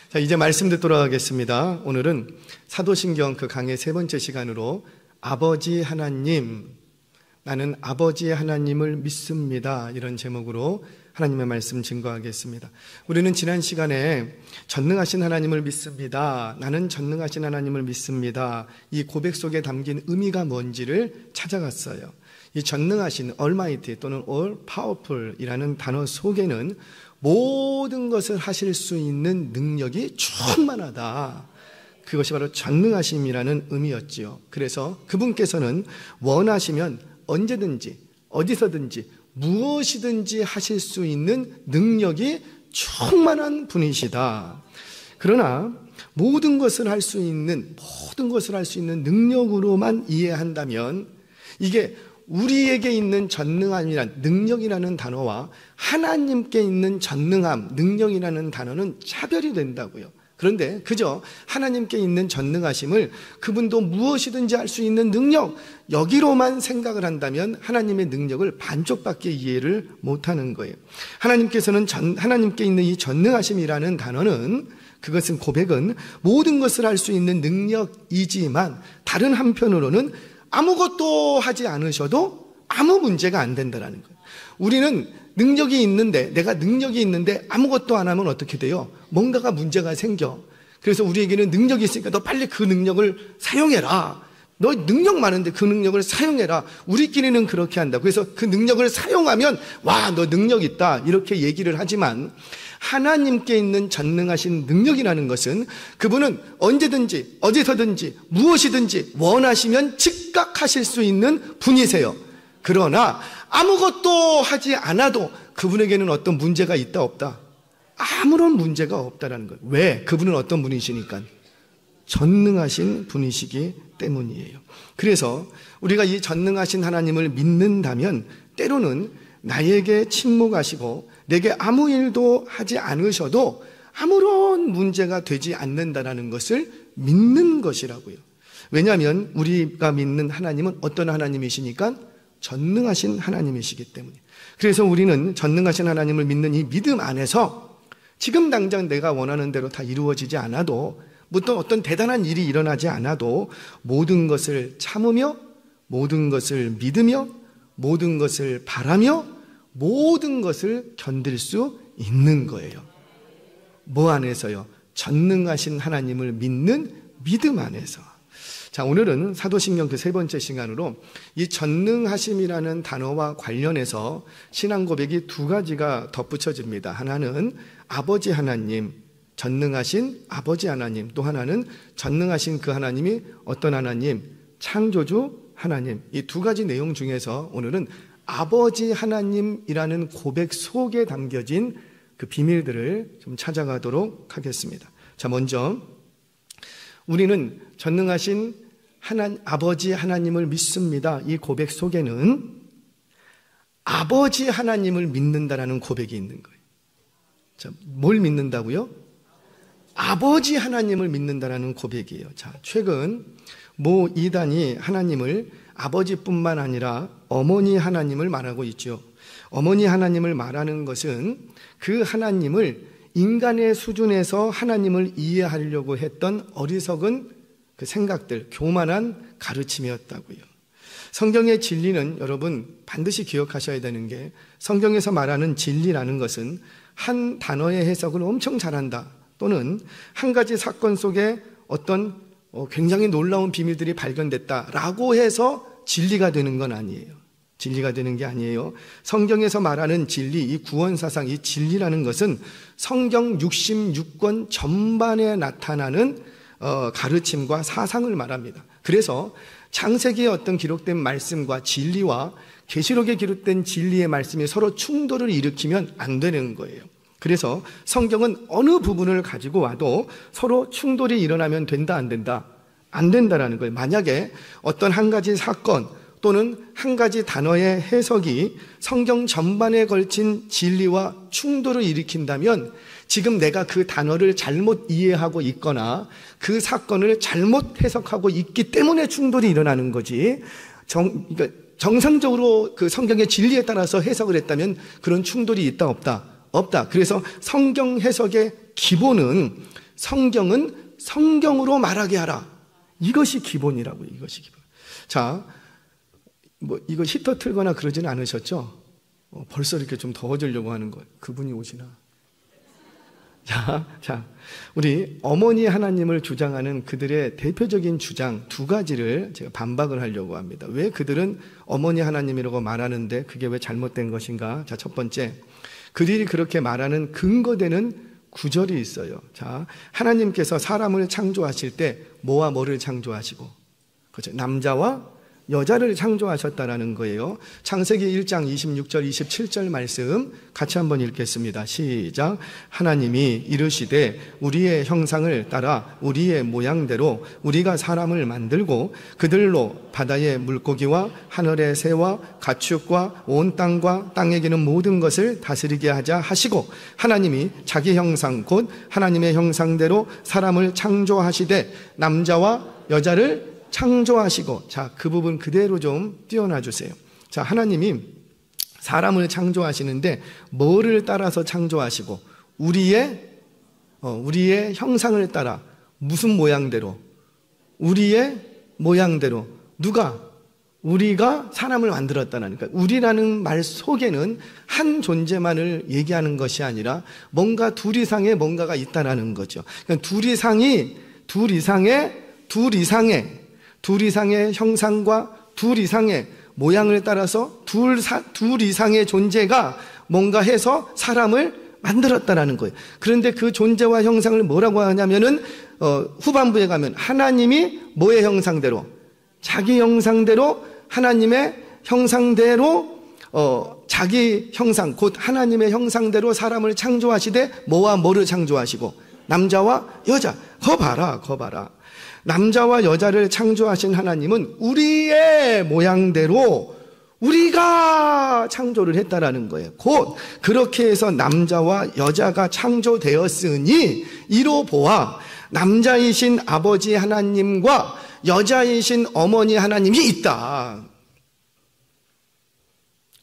자, 이제 말씀 듣도록 하겠습니다. 오늘은 사도신경 그 강의 세 번째 시간으로 아버지 하나님, 나는 아버지 하나님을 믿습니다, 이런 제목으로 하나님의 말씀 증거하겠습니다. 우리는 지난 시간에 전능하신 하나님을 믿습니다, 나는 전능하신 하나님을 믿습니다, 이 고백 속에 담긴 의미가 뭔지를 찾아갔어요. 이 전능하신 Almighty 또는 All Powerful 이라는 단어 속에는 모든 것을 하실 수 있는 능력이 충만하다, 그것이 바로 전능하심이라는 의미였지요. 그래서 그분께서는 원하시면 언제든지 어디서든지 무엇이든지 하실 수 있는 능력이 충만한 분이시다. 그러나 모든 것을 할 수 있는 능력으로만 이해한다면 이게 우리에게 있는 전능함이란 능력이라는 단어와 하나님께 있는 전능함, 능력이라는 단어는 차별이 된다고요. 그런데 그저 하나님께 있는 전능하심을 그분도 무엇이든지 할 수 있는 능력, 여기로만 생각을 한다면 하나님의 능력을 반쪽밖에 이해를 못하는 거예요. 하나님께서는 하나님께 있는 이 전능하심이라는 단어는, 그것은 고백은 모든 것을 할 수 있는 능력이지만 다른 한편으로는 아무것도 하지 않으셔도 아무 문제가 안 된다는 거예요. 우리는 능력이 있는데, 내가 능력이 있는데 아무것도 안 하면 어떻게 돼요? 뭔가가 문제가 생겨. 그래서 우리에게는 능력이 있으니까 너 빨리 그 능력을 사용해라, 너 능력 많은데 그 능력을 사용해라. 우리끼리는 그렇게 한다. 그래서 그 능력을 사용하면 와, 너 능력 있다, 이렇게 얘기를 하지만 하나님께 있는 전능하신 능력이라는 것은 그분은 언제든지 어디서든지 무엇이든지 원하시면 즉각 하실 수 있는 분이세요. 그러나 아무것도 하지 않아도 그분에게는 어떤 문제가 있다 없다? 아무런 문제가 없다라는 거예요. 왜? 그분은 어떤 분이시니까? 전능하신 분이시기 때문이에요. 그래서 우리가 이 전능하신 하나님을 믿는다면 때로는 나에게 침묵하시고 내게 아무 일도 하지 않으셔도 아무런 문제가 되지 않는다는 것을 믿는 것이라고요. 왜냐하면 우리가 믿는 하나님은 어떤 하나님이시니까? 전능하신 하나님이시기 때문에. 그래서 우리는 전능하신 하나님을 믿는 이 믿음 안에서 지금 당장 내가 원하는 대로 다 이루어지지 않아도, 어떤 대단한 일이 일어나지 않아도 모든 것을 참으며, 모든 것을 믿으며, 모든 것을 바라며, 모든 것을 견딜 수 있는 거예요. 뭐 안에서요? 전능하신 하나님을 믿는 믿음 안에서. 자, 오늘은 사도신경 그 세 번째 시간으로 이 전능하심이라는 단어와 관련해서 신앙 고백이 두 가지가 덧붙여집니다. 하나는 아버지 하나님, 전능하신 아버지 하나님, 또 하나는 전능하신 그 하나님이 어떤 하나님? 창조주 하나님. 이 두 가지 내용 중에서 오늘은 아버지 하나님이라는 고백 속에 담겨진 그 비밀들을 좀 찾아가도록 하겠습니다. 자, 먼저 우리는 전능하신 아버지 하나님을 믿습니다, 이 고백 속에는 아버지 하나님을 믿는다라는 고백이 있는 거예요. 자, 뭘 믿는다고요? 아버지 하나님을 믿는다라는 고백이에요. 자, 최근 모 이단이 하나님을 아버지뿐만 아니라 어머니 하나님을 말하고 있죠. 어머니 하나님을 말하는 것은 그 하나님을 인간의 수준에서 하나님을 이해하려고 했던 어리석은 그 생각들, 교만한 가르침이었다고요. 성경의 진리는 여러분 반드시 기억하셔야 되는 게, 성경에서 말하는 진리라는 것은 한 단어의 해석을 엄청 잘한다, 또는 한 가지 사건 속에 어떤 굉장히 놀라운 비밀들이 발견됐다라고 해서 진리가 되는 건 아니에요. 진리가 되는 게 아니에요. 성경에서 말하는 진리, 이 구원사상, 이 진리라는 것은 성경 66권 전반에 나타나는 가르침과 사상을 말합니다. 그래서 창세기에 어떤 기록된 말씀과 진리와 계시록에 기록된 진리의 말씀이 서로 충돌을 일으키면 안 되는 거예요. 그래서 성경은 어느 부분을 가지고 와도 서로 충돌이 일어나면 된다, 안 된다? 안 된다라는 거예요. 만약에 어떤 한 가지 사건 또는 한 가지 단어의 해석이 성경 전반에 걸친 진리와 충돌을 일으킨다면 지금 내가 그 단어를 잘못 이해하고 있거나 그 사건을 잘못 해석하고 있기 때문에 충돌이 일어나는 거지, 그러니까 정상적으로 그 성경의 진리에 따라서 해석을 했다면 그런 충돌이 있다 없다? 없다. 그래서 성경 해석의 기본은 성경은 성경으로 말하게 하라. 이것이 기본이라고요. 이것이 기본. 자, 이거 히터 틀거나 그러지는 않으셨죠? 벌써 이렇게 좀 더워지려고 하는 거예요. 그분이 오시나? 자, 우리 어머니 하나님을 주장하는 그들의 대표적인 주장 두 가지를 제가 반박을 하려고 합니다. 왜 그들은 어머니 하나님이라고 말하는데 그게 왜 잘못된 것인가? 자, 첫 번째, 그들이 그렇게 말하는 근거되는 구절이 있어요. 자, 하나님께서 사람을 창조하실 때 뭐와 뭐를 창조하시고, 그렇죠? 남자와 여자를 창조하셨다라는 거예요. 창세기 1장 26절 27절 말씀 같이 한번 읽겠습니다. 시작. 하나님이 이르시되 우리의 형상을 따라 우리의 모양대로 우리가 사람을 만들고 그들로 바다의 물고기와 하늘의 새와 가축과 온 땅과 땅에 기는 모든 것을 다스리게 하자 하시고, 하나님이 자기 형상 곧 하나님의 형상대로 사람을 창조하시되 남자와 여자를 창조하시고. 자, 그 부분 그대로 좀 띄워놔 주세요. 자, 하나님이 사람을 창조하시는데 뭐를 따라서 창조하시고, 우리의 형상을 따라 무슨 모양대로? 우리의 모양대로. 누가? 우리가 사람을 만들었다니까. 우리라는 말 속에는 한 존재만을 얘기하는 것이 아니라 뭔가 둘 이상의 뭔가가 있다라는 거죠. 그러니까 둘 이상의 형상과 둘 이상의 모양을 따라서 둘 이상의 존재가 뭔가 해서 사람을 만들었다라는 거예요. 그런데 그 존재와 형상을 뭐라고 하냐면은 후반부에 가면 하나님이 뭐의 형상대로? 자기 형상대로, 하나님의 형상대로 자기 형상 곧 하나님의 형상대로 사람을 창조하시되 뭐와 뭐를 창조하시고? 남자와 여자. 거 봐라. 남자와 여자를 창조하신 하나님은 우리의 모양대로 우리가 창조를 했다라는 거예요. 곧 그렇게 해서 남자와 여자가 창조되었으니 이로 보아 남자이신 아버지 하나님과 여자이신 어머니 하나님이 있다.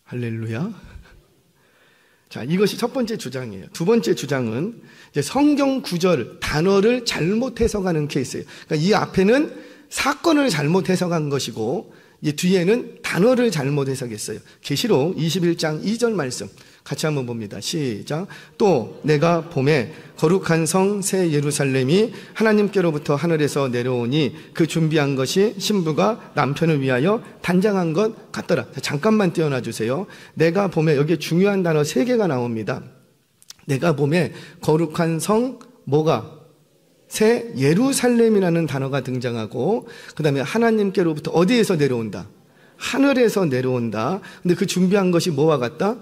할렐루야. 자, 이것이 첫 번째 주장이에요. 두 번째 주장은 이제 성경 구절, 단어를 잘못 해석하는 케이스예요. 그러니까 이 앞에는 사건을 잘못 해석한 것이고, 이 뒤에는 단어를 잘못 해석했어요. 계시록 21장 2절 말씀 같이 한번 봅니다. 시작. 또 내가 봄에 거룩한 성 새 예루살렘이 하나님께로부터 하늘에서 내려오니 그 준비한 것이 신부가 남편을 위하여 단장한 것 같더라. 잠깐만 띄워놔 주세요. 내가 봄에, 여기에 중요한 단어 3개가 나옵니다. 내가 봄에 거룩한 성 뭐가? 새 예루살렘이라는 단어가 등장하고, 그 다음에 하나님께로부터 어디에서 내려온다? 하늘에서 내려온다. 근데 그 준비한 것이 뭐와 같다?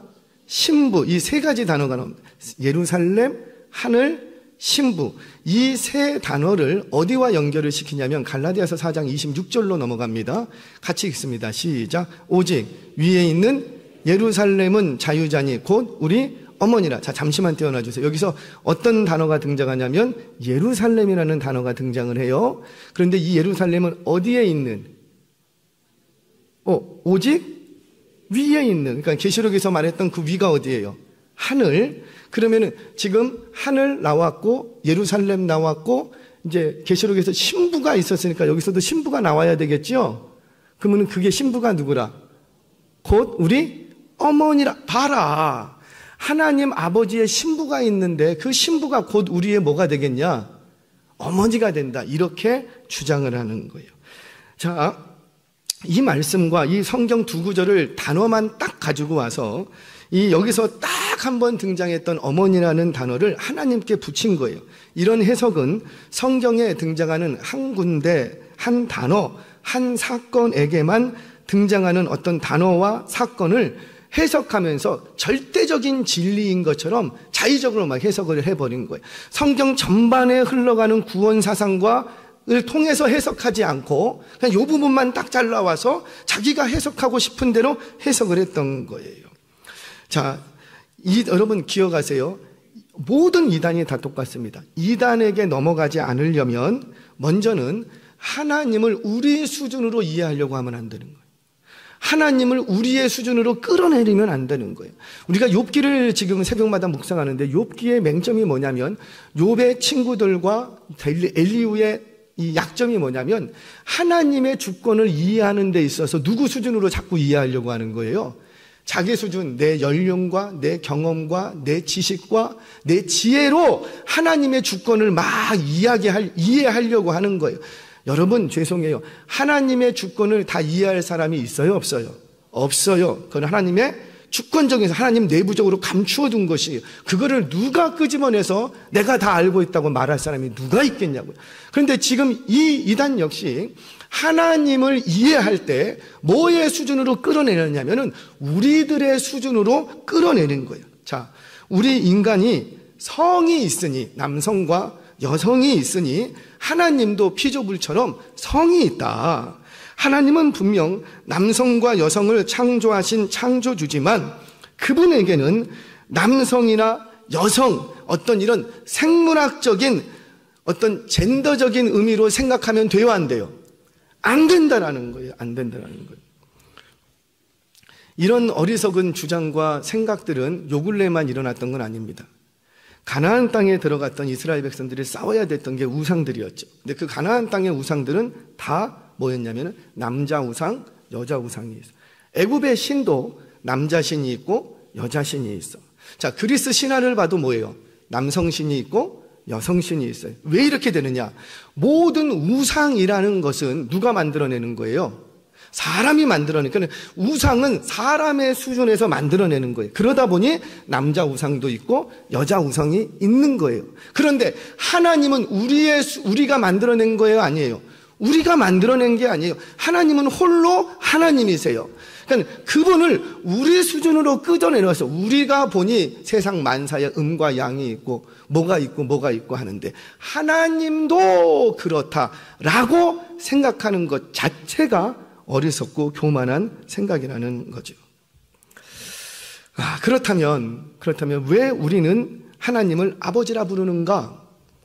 신부. 이 세 가지 단어가 나옵니다. 예루살렘, 하늘, 신부. 이 세 단어를 어디와 연결을 시키냐면 갈라디아서 4장 26절로 넘어갑니다. 같이 읽습니다. 시작. 오직 위에 있는 예루살렘은 자유자니 곧 우리 어머니라. 자, 잠시만 띄워놔 주세요. 여기서 어떤 단어가 등장하냐면 예루살렘이라는 단어가 등장을 해요. 그런데 이 예루살렘은 어디에 있는? 오직 위에 있는. 그러니까 계시록에서 말했던 그 위가 어디예요? 하늘. 그러면은 지금 하늘 나왔고 예루살렘 나왔고 이제 계시록에서 신부가 있었으니까 여기서도 신부가 나와야 되겠죠? 그러면 그게 신부가 누구라? 곧 우리 어머니라. 봐라. 하나님 아버지의 신부가 있는데 그 신부가 곧 우리의 뭐가 되겠냐? 어머니가 된다. 이렇게 주장을 하는 거예요. 자, 이 말씀과 이 성경 두 구절을 단어만 딱 가지고 와서 여기서 딱 한 번 등장했던 어머니라는 단어를 하나님께 붙인 거예요. 이런 해석은 성경에 등장하는 한 군데, 한 단어, 한 사건에게만 등장하는 어떤 단어와 사건을 해석하면서 절대적인 진리인 것처럼 자의적으로 막 해석을 해버린 거예요. 성경 전반에 흘러가는 구원 사상과를 통해서 해석하지 않고 그냥 이 부분만 딱 잘라와서 자기가 해석하고 싶은 대로 해석을 했던 거예요. 자, 여러분 기억하세요. 모든 이단이 다 똑같습니다. 이단에게 넘어가지 않으려면 먼저는 하나님을 우리 수준으로 이해하려고 하면 안 되는 거예요. 하나님을 우리의 수준으로 끌어내리면 안 되는 거예요. 우리가 욥기를 지금 새벽마다 묵상하는데 욥기의 맹점이 뭐냐면 욥의 친구들과 엘리후의 이 약점이 뭐냐면 하나님의 주권을 이해하는 데 있어서 누구 수준으로 자꾸 이해하려고 하는 거예요. 자기 수준, 내 연령과 내 경험과 내 지식과 내 지혜로 하나님의 주권을 막 이해하려고 하는 거예요. 여러분 죄송해요. 하나님의 주권을 다 이해할 사람이 있어요? 없어요? 없어요. 그건 하나님의 주권적인, 하나님 내부적으로 감추어 둔 것이에요. 그거를 누가 끄집어내서 내가 다 알고 있다고 말할 사람이 누가 있겠냐고요. 그런데 지금 이 이단 역시 하나님을 이해할 때 뭐의 수준으로 끌어내느냐면은 우리들의 수준으로 끌어내는 거예요. 자, 우리 인간이 성이 있으니, 남성과 여성이 있으니 하나님도 피조물처럼 성이 있다. 하나님은 분명 남성과 여성을 창조하신 창조주지만 그분에게는 남성이나 여성, 어떤 이런 생물학적인 어떤 젠더적인 의미로 생각하면 돼요, 안 돼요? 안 된다라는 거예요. 안 된다라는 거예요. 이런 어리석은 주장과 생각들은 요 근래만 일어났던 건 아닙니다. 가나안 땅에 들어갔던 이스라엘 백성들이 싸워야 됐던 게 우상들이었죠. 근데 그 가나안 땅의 우상들은 다 뭐였냐면 남자 우상, 여자 우상이 있어. 애굽의 신도 남자 신이 있고 여자 신이 있어. 자, 그리스 신화를 봐도 뭐예요? 남성 신이 있고 여성 신이 있어요. 왜 이렇게 되느냐? 모든 우상이라는 것은 누가 만들어내는 거예요? 사람이 만들어내니까 우상은 사람의 수준에서 만들어내는 거예요. 그러다 보니 남자 우상도 있고 여자 우상이 있는 거예요. 그런데 하나님은 우리가 만들어낸 거예요? 아니에요? 우리가 만들어낸 게 아니에요. 하나님은 홀로 하나님이세요. 그러니까 그분을 우리 수준으로 끄집어내서 우리가 보니 세상 만사에 음과 양이 있고 뭐가 있고 하는데 하나님도 그렇다라고 생각하는 것 자체가 어리석고 교만한 생각이라는 거죠. 그렇다면 왜 우리는 하나님을 아버지라 부르는가?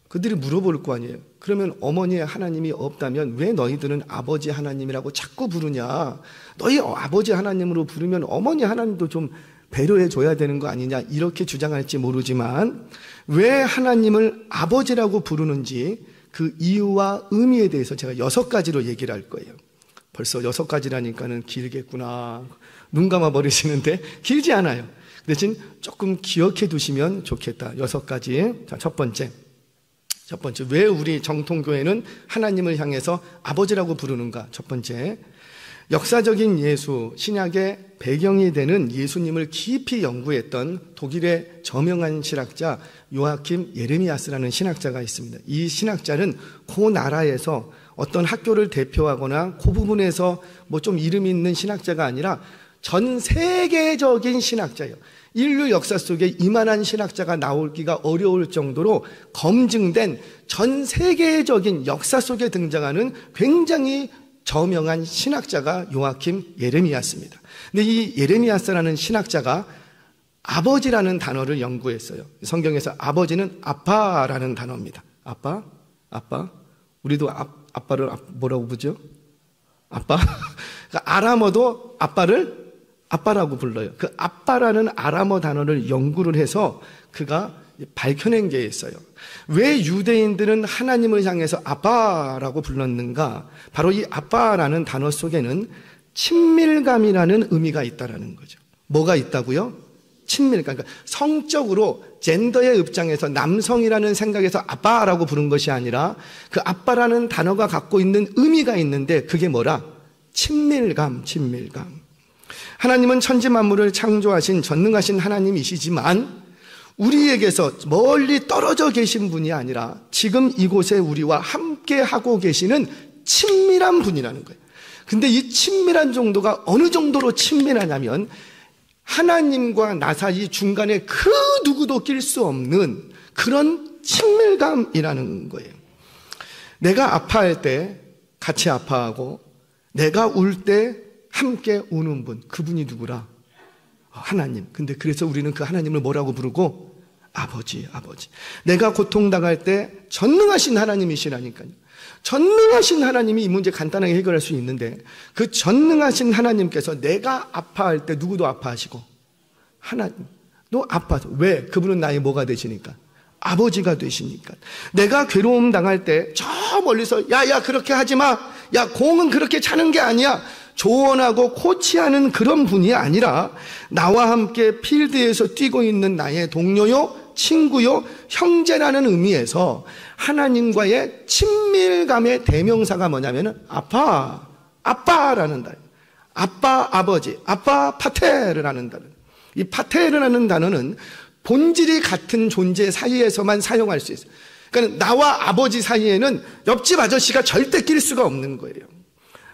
그들이 물어볼 거 아니에요. 그러면 어머니의 하나님이 없다면 왜 너희들은 아버지 하나님이라고 자꾸 부르냐? 너희 아버지 하나님으로 부르면 어머니 하나님도 좀 배려해 줘야 되는 거 아니냐? 이렇게 주장할지 모르지만 왜 하나님을 아버지라고 부르는지 그 이유와 의미에 대해서 제가 6가지로 얘기를 할 거예요. 벌써 6가지라니까는 길겠구나. 눈 감아 버리시는데 길지 않아요. 대신 조금 기억해 두시면 좋겠다. 6가지. 자, 첫 번째, 왜 우리 정통교회는 하나님을 향해서 아버지라고 부르는가? 첫 번째, 역사적인 예수, 신약의 배경이 되는 예수님을 깊이 연구했던 독일의 저명한 신학자 요아킴 예레미야스라는 신학자가 있습니다. 이 신학자는 그 나라에서 어떤 학교를 대표하거나 그 부분에서 뭐 좀 이름 있는 신학자가 아니라 전 세계적인 신학자예요. 인류 역사 속에 이만한 신학자가 나오기가 어려울 정도로 검증된 전 세계적인 역사 속에 등장하는 굉장히 저명한 신학자가 요아킴 예레미야스입니다. 근데 이 예레미야스라는 신학자가 아버지라는 단어를 연구했어요. 성경에서 아버지는 아빠라는 단어입니다. 아빠? 우리도 아빠를 뭐라고 부르죠? 아빠? 그러니까 아람어도 아빠를 아빠라고 불러요. 그 아빠라는 아람어 단어를 연구를 해서 그가 밝혀낸 게 있어요. 왜 유대인들은 하나님을 향해서 아빠라고 불렀는가? 바로 이 아빠라는 단어 속에는 친밀감이라는 의미가 있다라는 거죠. 뭐가 있다고요? 친밀감. 그러니까 성적으로 젠더의 입장에서 남성이라는 생각에서 아빠라고 부른 것이 아니라 그 아빠라는 단어가 갖고 있는 의미가 있는데 그게 뭐라? 친밀감. 하나님은 천지 만물을 창조하신 전능하신 하나님이시지만 우리에게서 멀리 떨어져 계신 분이 아니라 지금 이곳에 우리와 함께 하고 계시는 친밀한 분이라는 거예요. 근데 이 친밀한 정도가 어느 정도로 친밀하냐면 하나님과 나 사이 중간에 그 누구도 낄 수 없는 그런 친밀감이라는 거예요. 내가 아파할 때 같이 아파하고 내가 울 때 함께 우는 분, 그분이 누구라? 하나님. 근데 그래서 우리는 그 하나님을 뭐라고 부르고? 아버지, 아버지. 내가 고통당할 때 전능하신 하나님이시라니까요. 전능하신 하나님이 이 문제 간단하게 해결할 수 있는데, 그 전능하신 하나님께서 내가 아파할 때 누구도 아파하시고 하나님도 아파하세요. 왜? 그분은 나의 뭐가 되시니까? 아버지가 되시니까. 내가 괴로움 당할 때 저 멀리서 야 그렇게 하지 마. 야 공은 그렇게 차는 게 아니야. 조언하고 코치하는 그런 분이 아니라 나와 함께 필드에서 뛰고 있는 나의 동료요, 친구요, 형제라는 의미에서 하나님과의 친밀감의 대명사가 뭐냐면은 아빠라는 단어. 아빠, 아버지, 아빠 파테르라는 단어. 이 파테르라는 단어는 본질이 같은 존재 사이에서만 사용할 수 있어요. 그러니까 나와 아버지 사이에는 옆집 아저씨가 절대 낄 수가 없는 거예요.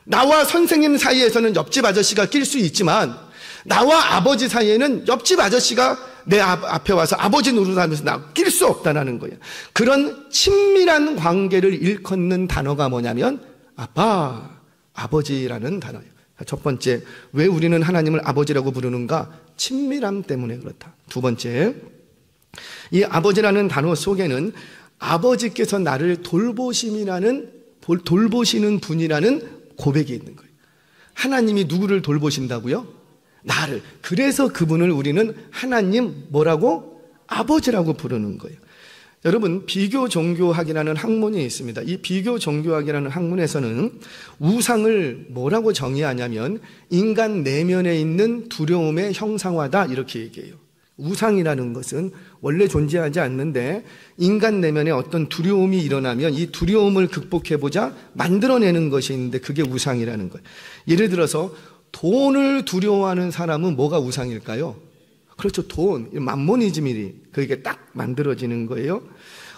나와 선생님 사이에서는 옆집 아저씨가 낄 수 있지만 나와 아버지 사이에는 옆집 아저씨가 내 앞에 와서 아버지 노릇하면서 나 낄 수 없다는 거예요. 그런 친밀한 관계를 일컫는 단어가 뭐냐면 아빠, 아버지라는 단어예요. 첫 번째, 왜 우리는 하나님을 아버지라고 부르는가? 친밀함 때문에 그렇다. 두 번째, 이 아버지라는 단어 속에는 아버지께서 나를 돌보시는 분이라는 고백이 있는 거예요. 하나님이 누구를 돌보신다고요? 나를. 그래서 그분을 우리는 하나님 뭐라고? 아버지라고 부르는 거예요. 여러분, 비교 종교학이라는 학문이 있습니다. 이 비교 종교학이라는 학문에서는 우상을 뭐라고 정의하냐면 인간 내면에 있는 두려움의 형상화다 이렇게 얘기해요. 우상이라는 것은 원래 존재하지 않는데 인간 내면에 어떤 두려움이 일어나면 이 두려움을 극복해보자 만들어내는 것이 있는데 그게 우상이라는 거예요. 예를 들어서 돈을 두려워하는 사람은 뭐가 우상일까요? 그렇죠. 돈, 맘모니즘이 그게 딱 만들어지는 거예요.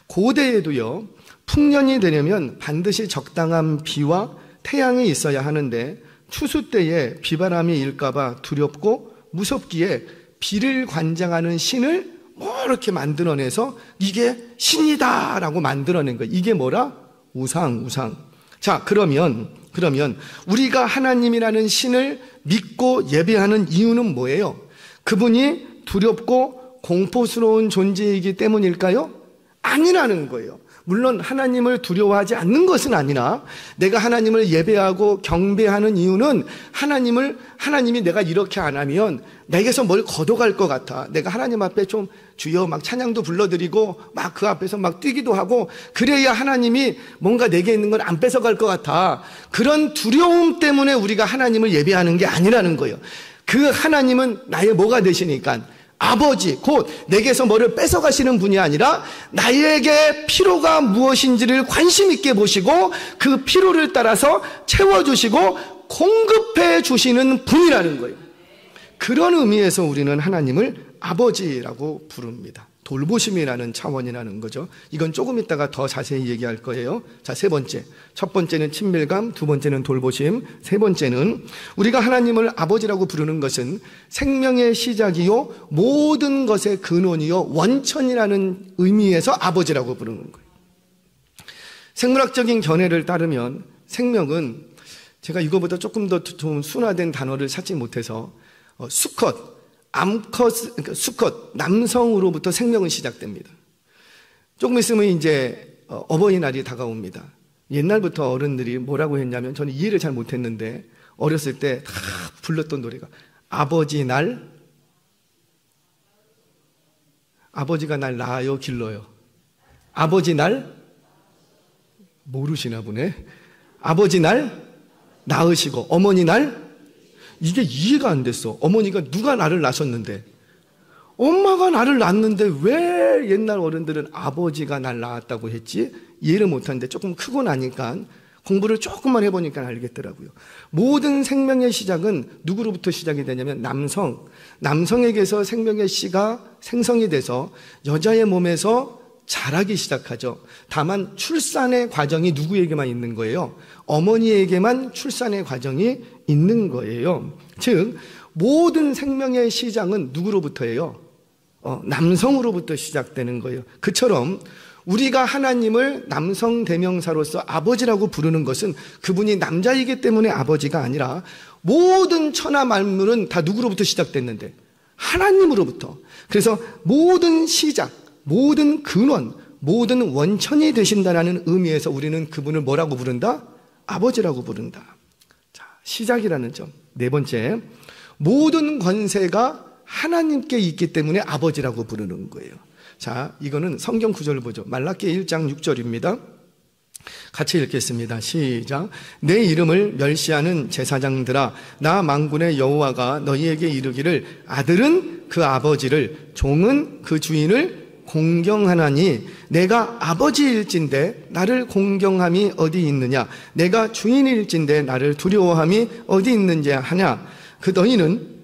고대에도요, 풍년이 되려면 반드시 적당한 비와 태양이 있어야 하는데 추수 때에 비바람이 일까봐 두렵고 무섭기에 비를 관장하는 신을 뭐 이렇게 만들어내서 이게 신이다라고 만들어낸 거예요. 이게 뭐라? 우상. 자, 그러면 우리가 하나님이라는 신을 믿고 예배하는 이유는 뭐예요? 그분이 두렵고 공포스러운 존재이기 때문일까요? 아니라는 거예요. 물론 하나님을 두려워하지 않는 것은 아니라 내가 하나님을 예배하고 경배하는 이유는 하나님이 내가 이렇게 안 하면 내게서 뭘 걷어갈 것 같아. 내가 하나님 앞에 좀 주여 막 찬양도 불러드리고 막 그 앞에서 막 뛰기도 하고 그래야 하나님이 뭔가 내게 있는 걸 안 뺏어갈 것 같아. 그런 두려움 때문에 우리가 하나님을 예배하는 게 아니라는 거예요. 그 하나님은 나의 뭐가 되시니까 아버지, 곧 내게서 뭐를 뺏어가시는 분이 아니라 나에게 필요가 무엇인지를 관심 있게 보시고 그 필요를 따라서 채워주시고 공급해 주시는 분이라는 거예요. 그런 의미에서 우리는 하나님을 아버지라고 부릅니다. 돌보심이라는 차원이라는 거죠. 이건 조금 있다가 더 자세히 얘기할 거예요. 자, 세 번째. 첫 번째는 친밀감, 두 번째는 돌보심, 세 번째는 우리가 하나님을 아버지라고 부르는 것은 생명의 시작이요 모든 것의 근원이요 원천이라는 의미에서 아버지라고 부르는 거예요. 생물학적인 견해를 따르면 생명은 제가 이거보다 조금 더 좀 순화된 단어를 찾지 못해서 수컷, 남성으로부터 생명은 시작됩니다. 조금 있으면 이제 어버이날이 다가옵니다. 옛날부터 어른들이 뭐라고 했냐면 저는 이해를 잘 못했는데 어렸을 때 다 불렀던 노래가 아버지 날, 아버지가 날 낳아요 길러요. 아버지 날 모르시나 보네. 아버지 날 낳으시고 어머니 날 이게 이해가 안 됐어. 어머니가 누가 나를 낳으셨는데 엄마가 나를 낳았는데 왜 옛날 어른들은 아버지가 날 낳았다고 했지? 이해를 못하는데 조금 크고 나니까 공부를 조금만 해보니까 알겠더라고요. 모든 생명의 시작은 누구로부터 시작이 되냐면 남성에게서 생명의 씨가 생성이 돼서 여자의 몸에서 자라기 시작하죠. 다만 출산의 과정이 누구에게만 있는 거예요? 어머니에게만 출산의 과정이 있는 거예요. 즉 모든 생명의 시작은 누구로부터예요? 남성으로부터 시작되는 거예요. 그처럼 우리가 하나님을 남성 대명사로서 아버지라고 부르는 것은 그분이 남자이기 때문에 아버지가 아니라 모든 천하 만물은 다 누구로부터 시작됐는데? 하나님으로부터. 그래서 모든 시작, 모든 근원, 모든 원천이 되신다라는 의미에서 우리는 그분을 뭐라고 부른다? 아버지라고 부른다. 자, 시작이라는 점. 네 번째, 모든 권세가 하나님께 있기 때문에 아버지라고 부르는 거예요. 자, 이거는 성경 구절을 보죠. 말라기 1장 6절입니다. 같이 읽겠습니다. 시작. 내 이름을 멸시하는 제사장들아, 나 만군의 여호와가 너희에게 이르기를 아들은 그 아버지를, 종은 그 주인을 공경하나니 내가 아버지일진데 나를 공경함이 어디 있느냐? 내가 주인일진데 나를 두려워함이 어디 있는지 하냐? 그 너희는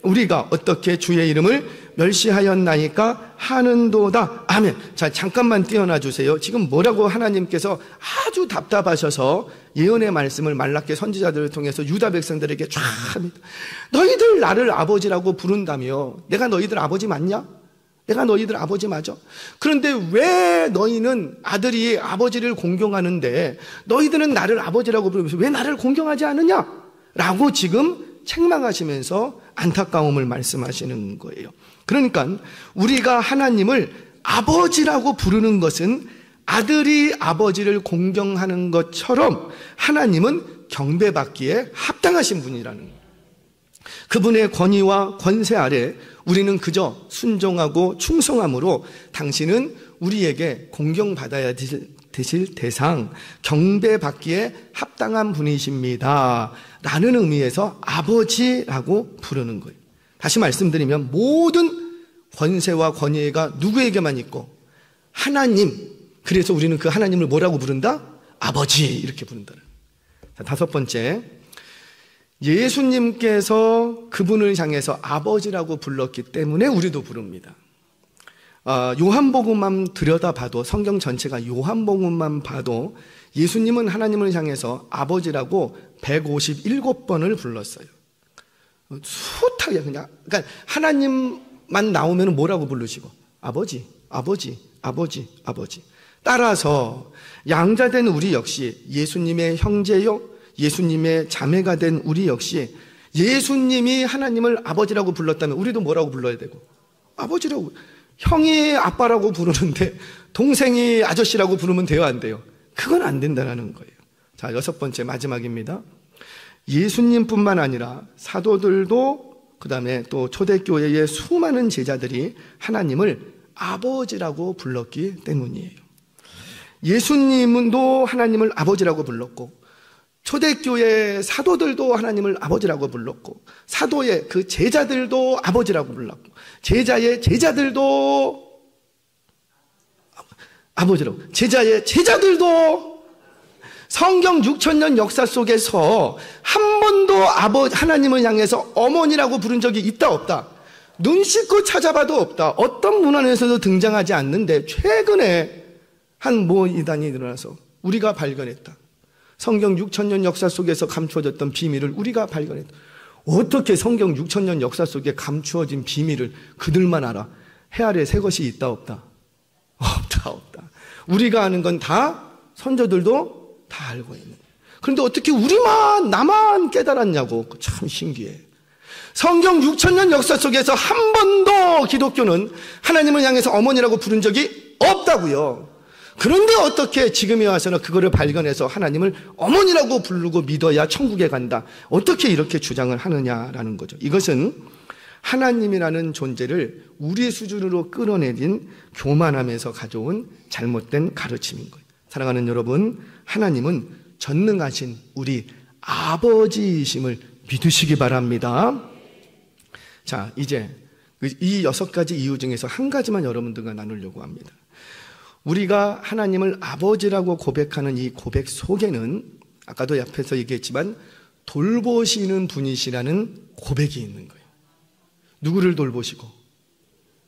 우리가 어떻게 주의 이름을 멸시하였나이까 하는도다. 아멘. 자, 잠깐만 띄어놔 주세요. 지금 뭐라고 하나님께서 아주 답답하셔서 예언의 말씀을 말라기 선지자들을 통해서 유다 백성들에게 쫙 합니다. 너희들 나를 아버지라고 부른다며 내가 너희들 아버지 맞냐? 내가 너희들 아버지 맞아? 그런데 왜 너희는 아들이 아버지를 공경하는데 너희들은 나를 아버지라고 부르면서 왜 나를 공경하지 않느냐? 라고 지금 책망하시면서 안타까움을 말씀하시는 거예요. 그러니까 우리가 하나님을 아버지라고 부르는 것은 아들이 아버지를 공경하는 것처럼 하나님은 경배받기에 합당하신 분이라는 거예요. 그분의 권위와 권세 아래 우리는 그저 순종하고 충성함으로 당신은 우리에게 공경받아야 되실 대상, 경배받기에 합당한 분이십니다 라는 의미에서 아버지라고 부르는 거예요. 다시 말씀드리면 모든 권세와 권위가 누구에게만 있고 하나님, 그래서 우리는 그 하나님을 뭐라고 부른다? 아버지, 이렇게 부른다. 자, 다섯 번째, 예수님께서 그분을 향해서 아버지라고 불렀기 때문에 우리도 부릅니다. 요한복음만 들여다봐도, 성경 전체가 요한복음만 봐도 예수님은 하나님을 향해서 아버지라고 157번을 불렀어요. 숱하게 그냥, 그러니까 하나님만 나오면 뭐라고 부르시고? 아버지, 아버지, 아버지, 아버지. 따라서 양자된 우리 역시 예수님의 형제요, 예수님의 자매가 된 우리 역시 예수님이 하나님을 아버지라고 불렀다면 우리도 뭐라고 불러야 되고? 아버지라고. 형이 아빠라고 부르는데 동생이 아저씨라고 부르면 돼요, 안 돼요? 그건 안 된다는 거예요. 자, 여섯 번째, 마지막입니다. 예수님뿐만 아니라 사도들도, 그 다음에 또 초대교회의 수많은 제자들이 하나님을 아버지라고 불렀기 때문이에요. 예수님도 하나님을 아버지라고 불렀고, 초대교회 사도들도 하나님을 아버지라고 불렀고, 사도의 그 제자들도 아버지라고 불렀고, 제자의 제자들도 아버지라고, 제자의 제자들도 성경 6,000년 역사 속에서 한 번도 하나님을 향해서 어머니라고 부른 적이 있다 없다? 눈 씻고 찾아봐도 없다. 어떤 문헌에서도 등장하지 않는데 최근에 한 모 이단이 일어나서 우리가 발견했다. 성경 6,000년 역사 속에서 감추어졌던 비밀을 우리가 발견했다. 어떻게 성경 6,000년 역사 속에 감추어진 비밀을 그들만 알아? 해 아래 새 것이 있다 없다? 없다 없다. 우리가 아는 건 다 선조들도 다 알고 있는. 그런데 어떻게 나만 깨달았냐고. 참 신기해. 성경 6,000년 역사 속에서 한 번도 기독교는 하나님을 향해서 어머니라고 부른 적이 없다고요. 그런데 어떻게 지금에 와서는 그거를 발견해서 하나님을 어머니라고 부르고 믿어야 천국에 간다. 어떻게 이렇게 주장을 하느냐라는 거죠. 이것은 하나님이라는 존재를 우리 수준으로 끌어내린 교만함에서 가져온 잘못된 가르침인 거예요. 사랑하는 여러분, 하나님은 전능하신 우리 아버지이심을 믿으시기 바랍니다. 자, 이제 이 6가지 이유 중에서 한 가지만 여러분들과 나누려고 합니다. 우리가 하나님을 아버지라고 고백하는 이 고백 속에는 아까도 앞에서 얘기했지만 돌보시는 분이시라는 고백이 있는 거예요. 누구를 돌보시고?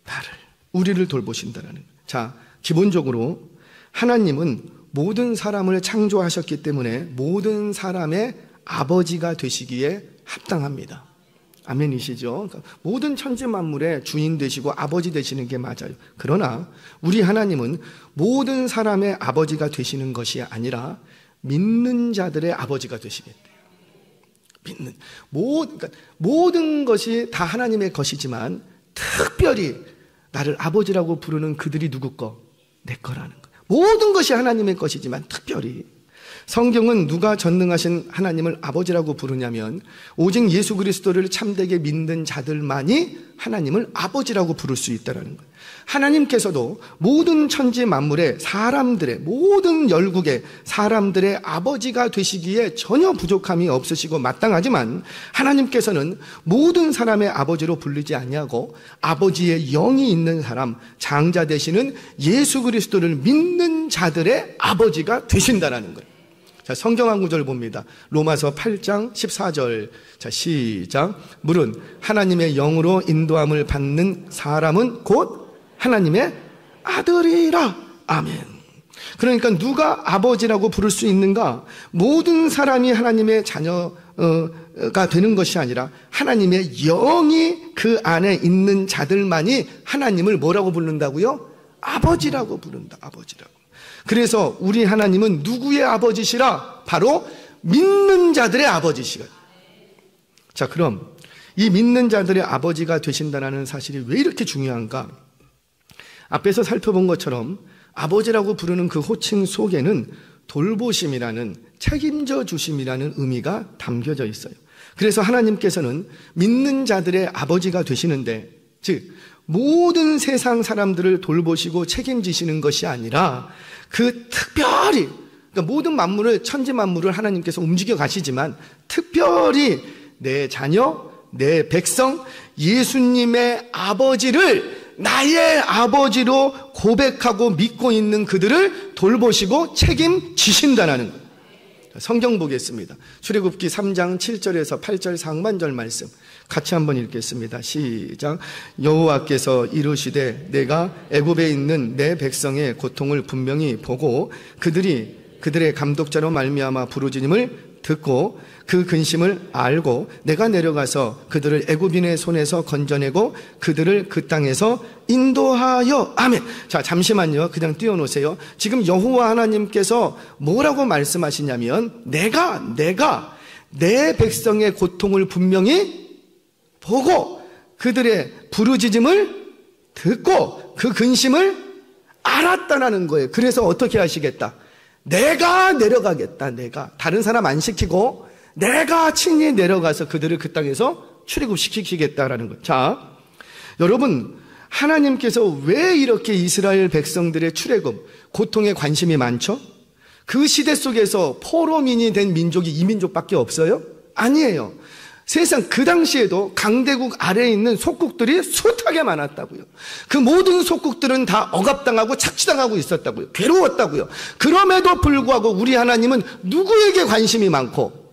나를, 우리를 돌보신다라는 거예요. 자, 기본적으로 하나님은 모든 사람을 창조하셨기 때문에 모든 사람의 아버지가 되시기에 합당합니다. 아멘이시죠? 그러니까 모든 천지 만물의 주인 되시고 아버지 되시는 게 맞아요. 그러나 우리 하나님은 모든 사람의 아버지가 되시는 것이 아니라 믿는 자들의 아버지가 되시겠대요. 그러니까 모든 것이 다 하나님의 것이지만 특별히 나를 아버지라고 부르는 그들이 누구 거? 내 거라는 거예요. 모든 것이 하나님의 것이지만 특별히 성경은 누가 전능하신 하나님을 아버지라고 부르냐면 오직 예수 그리스도를 참되게 믿는 자들만이 하나님을 아버지라고 부를 수 있다는 거예요. 하나님께서도 모든 천지 만물의 사람들의 모든 열국의 사람들의 아버지가 되시기에 전혀 부족함이 없으시고 마땅하지만 하나님께서는 모든 사람의 아버지로 부르지 아니하고 아버지의 영이 있는 사람, 장자 되시는 예수 그리스도를 믿는 자들의 아버지가 되신다는 거예요. 자, 성경 한 구절 봅니다. 로마서 8장 14절. 자, 시작. 물은 하나님의 영으로 인도함을 받는 사람은 곧 하나님의 아들이라. 아멘. 그러니까 누가 아버지라고 부를 수 있는가? 모든 사람이 하나님의 자녀가 되는 것이 아니라 하나님의 영이 그 안에 있는 자들만이 하나님을 뭐라고 부른다고요? 아버지라고 부른다. 아버지라고. 그래서 우리 하나님은 누구의 아버지시라? 바로 믿는 자들의 아버지시라. 자, 그럼 이 믿는 자들의 아버지가 되신다는 사실이 왜 이렇게 중요한가? 앞에서 살펴본 것처럼 아버지라고 부르는 그 호칭 속에는 돌보심이라는, 책임져 주심이라는 의미가 담겨져 있어요. 그래서 하나님께서는 믿는 자들의 아버지가 되시는데, 즉 모든 세상 사람들을 돌보시고 책임지시는 것이 아니라 그 특별히, 그러니까 모든 만물을, 천지 만물을 하나님께서 움직여 가시지만 특별히 내 자녀, 내 백성, 예수님의 아버지를 나의 아버지로 고백하고 믿고 있는 그들을 돌보시고 책임지신다는 거예요. 성경 보겠습니다. 출애굽기 3장 7절에서 8절 상반절 말씀 같이 한번 읽겠습니다. 시작. 여호와께서 이르시되 내가 애굽에 있는 내 백성의 고통을 분명히 보고 그들의 감독자로 말미암아 부르짖음을 듣고 그 근심을 알고 내가 내려가서 그들을 애굽인의 손에서 건져내고 그들을 그 땅에서 인도하여. 아멘. 자, 잠시만요. 그냥 띄워놓으세요. 지금 여호와 하나님께서 뭐라고 말씀하시냐면 내가 내 백성의 고통을 분명히 보고 그들의 부르짖음을 듣고 그 근심을 알았다라는 거예요. 그래서 어떻게 하시겠다? 내가 내려가겠다. 내가 다른 사람 안 시키고 내가 친히 내려가서 그들을 그 땅에서 출애굽시키겠다라는 거예요. 자, 여러분, 하나님께서 왜 이렇게 이스라엘 백성들의 출애굽, 고통에 관심이 많죠? 그 시대 속에서 포로민이 된 민족이 이 민족밖에 없어요? 아니에요. 세상 그 당시에도 강대국 아래에 있는 속국들이 숱하게 많았다고요. 그 모든 속국들은 다 억압당하고 착취당하고 있었다고요. 괴로웠다고요. 그럼에도 불구하고 우리 하나님은 누구에게 관심이 많고